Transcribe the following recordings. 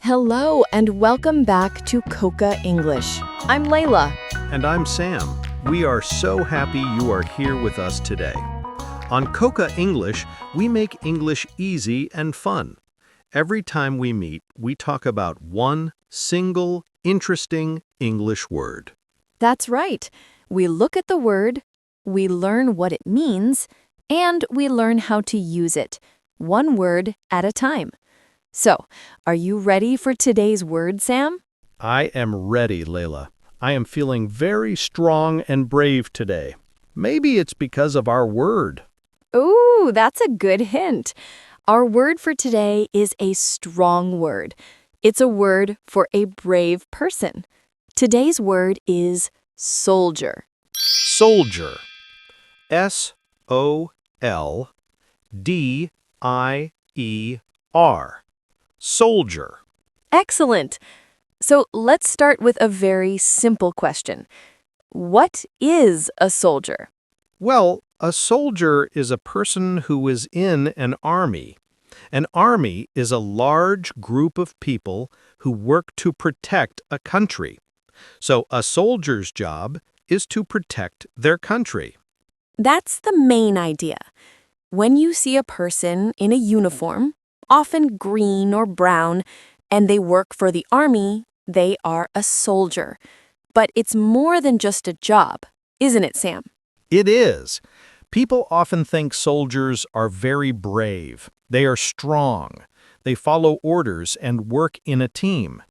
Hello and welcome back to Coca English. I'm Layla. And I'm Sam. We are so happy you are here with us today. On Coca English, we make English easy and fun. Every time we meet, we talk about one single, interesting English word. That's right. We look at the word, we learn what it means, and we learn how to use it, one word at a time. So, are you ready for today's word, Sam? I am ready, Layla. I am feeling very strong and brave today. Maybe it's because of our word. Ooh, that's a good hint. Our word for today is a strong word. It's a word for a brave person. Today's word is soldier. Soldier. S-O-L-D-I-E-R. Soldier. Excellent. So let's start with a very simple question. What is a soldier? Well, a soldier is a person who is in an army. An army is a large group of people who work to protect a country. So a soldier's job is to protect their country. That's the main idea. When you see a person in a uniform, often green or brown, and they work for the army, they are a soldier. But it's more than just a job, isn't it, Sam? It is. People often think soldiers are very brave. They are strong. They follow orders and work in a team.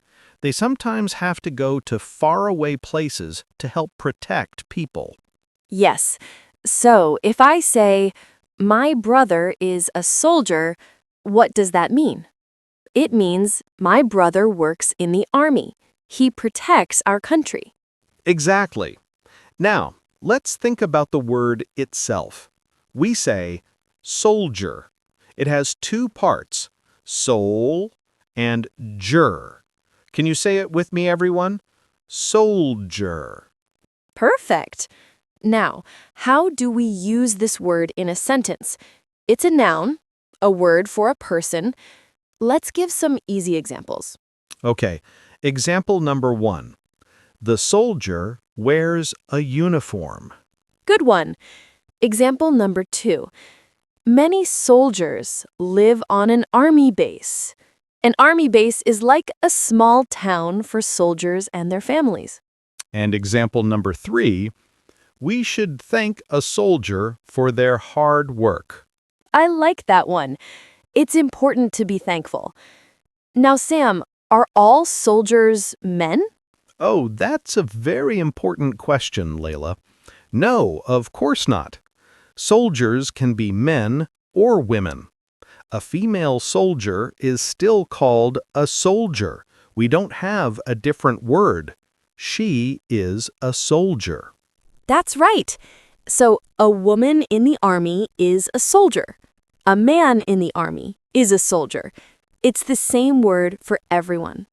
They sometimes have to go to faraway places to help protect people. Yes. So if I say, my brother is a soldier, what does that mean? It means my brother works in the army. He protects our country. Exactly. Now, let's think about the word itself. We say soldier. It has two parts, soul and ger. Can you say it with me, everyone? Soldier. Perfect. Now, how do we use this word in a sentence? It's a noun, a word for a person. Let's give some easy examples. Okay, example number 1. The soldier wears a uniform. Good one. Example number 2. Many soldiers live on an army base. An army base is like a small town for soldiers and their families. And example number 3, we should thank a soldier for their hard work. I like that one. It's important to be thankful. Now, Sam, are all soldiers men? Oh, that's a very important question, Layla. No, of course not. Soldiers can be men or women. A female soldier is still called a soldier. We don't have a different word. She is a soldier. That's right. So, a woman in the army is a soldier. A man in the army is a soldier. It's the same word for everyone.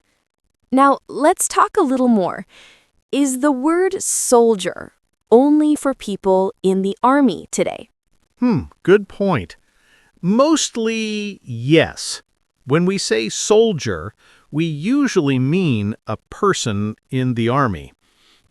Now, let's talk a little more. Is the word soldier only for people in the army today? Good point. Mostly, yes. When we say soldier, we usually mean a person in the army.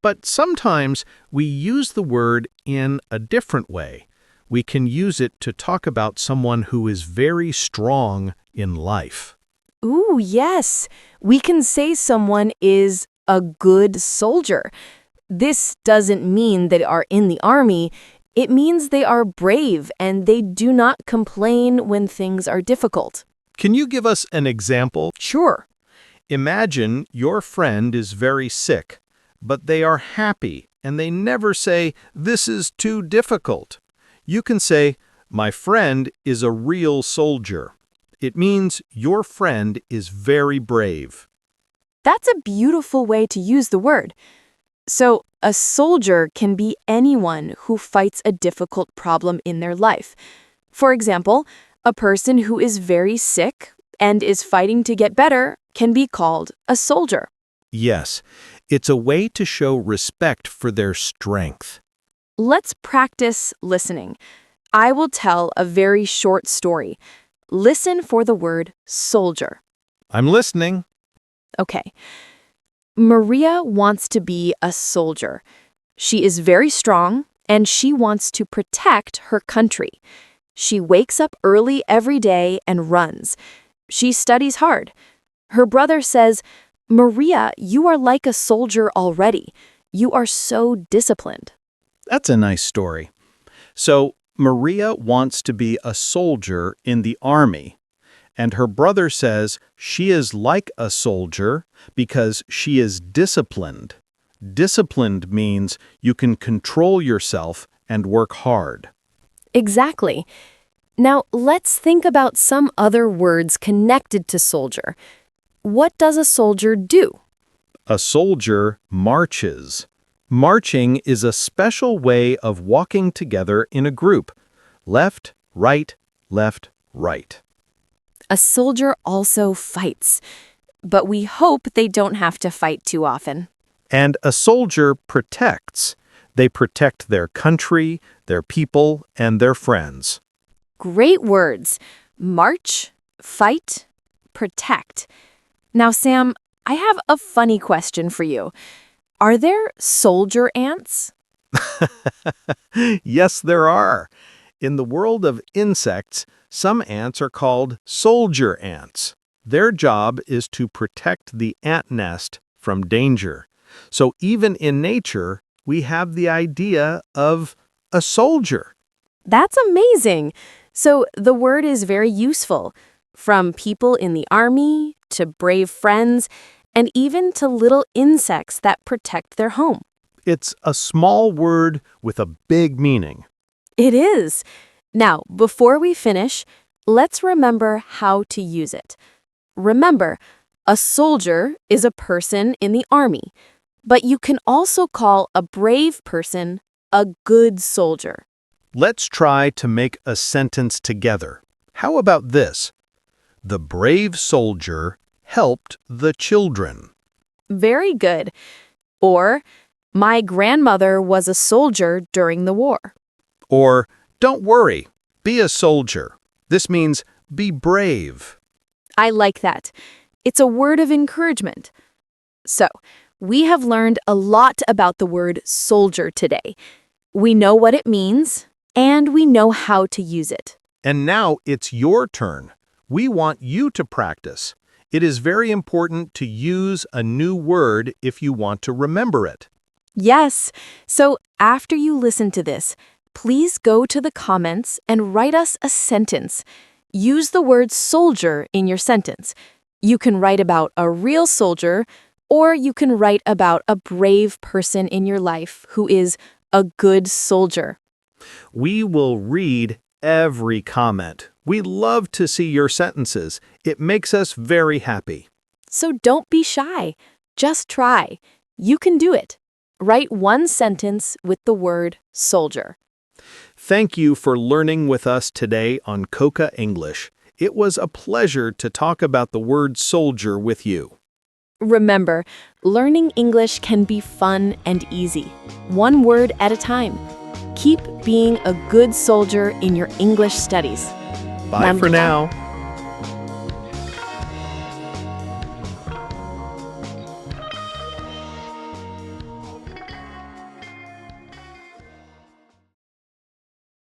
But sometimes we use the word in a different way. We can use it to talk about someone who is very strong in life. Ooh, yes. We can say someone is a good soldier. This doesn't mean they are in the army. It means they are brave and they do not complain when things are difficult. Can you give us an example? Sure. Imagine your friend is very sick, but they are happy and they never say, "This is too difficult." You can say, "My friend is a real soldier." It means your friend is very brave. That's a beautiful way to use the word. So, a soldier can be anyone who fights a difficult problem in their life. For example, a person who is very sick and is fighting to get better can be called a soldier. Yes, it's a way to show respect for their strength. Let's practice listening. I will tell a very short story. Listen for the word soldier. I'm listening. Okay. Maria wants to be a soldier. She is very strong, and she wants to protect her country. She wakes up early every day and runs. She studies hard. Her brother says, "Maria, you are like a soldier already. You are so disciplined." That's a nice story. So, Maria wants to be a soldier in the army, and her brother says she is like a soldier because she is disciplined. Disciplined means you can control yourself and work hard. Exactly. Now, let's think about some other words connected to soldier. What does a soldier do? A soldier marches. Marching is a special way of walking together in a group. Left, right, left, right. A soldier also fights, but we hope they don't have to fight too often. And a soldier protects. They protect their country, their people, and their friends. Great words. March, fight, protect. Now, Sam, I have a funny question for you. Are there soldier ants? Yes, there are. In the world of insects, some ants are called soldier ants. Their job is to protect the ant nest from danger. So even in nature, we have the idea of a soldier. That's amazing. So the word is very useful, from people in the army to brave friends, and even to little insects that protect their home. It's a small word with a big meaning. It is. Now, before we finish, let's remember how to use it. Remember, a soldier is a person in the army, but you can also call a brave person a good soldier. Let's try to make a sentence together. How about this? The brave soldier helped the children. Very good. Or, my grandmother was a soldier during the war. Or, don't worry, be a soldier. This means be brave. I like that. It's a word of encouragement. So, we have learned a lot about the word soldier today. We know what it means, and we know how to use it. And now it's your turn. We want you to practice. It is very important to use a new word if you want to remember it. Yes. So after you listen to this, please go to the comments and write us a sentence. Use the word soldier in your sentence. You can write about a real soldier, or you can write about a brave person in your life who is a good soldier. We will read every comment. We love to see your sentences. It makes us very happy. So don't be shy. Just try. You can do it. Write one sentence with the word soldier. Thank you for learning with us today on Coca English. It was a pleasure to talk about the word soldier with you. Remember, learning English can be fun and easy, one word at a time. Keep being a good soldier in your English studies. Bye for now.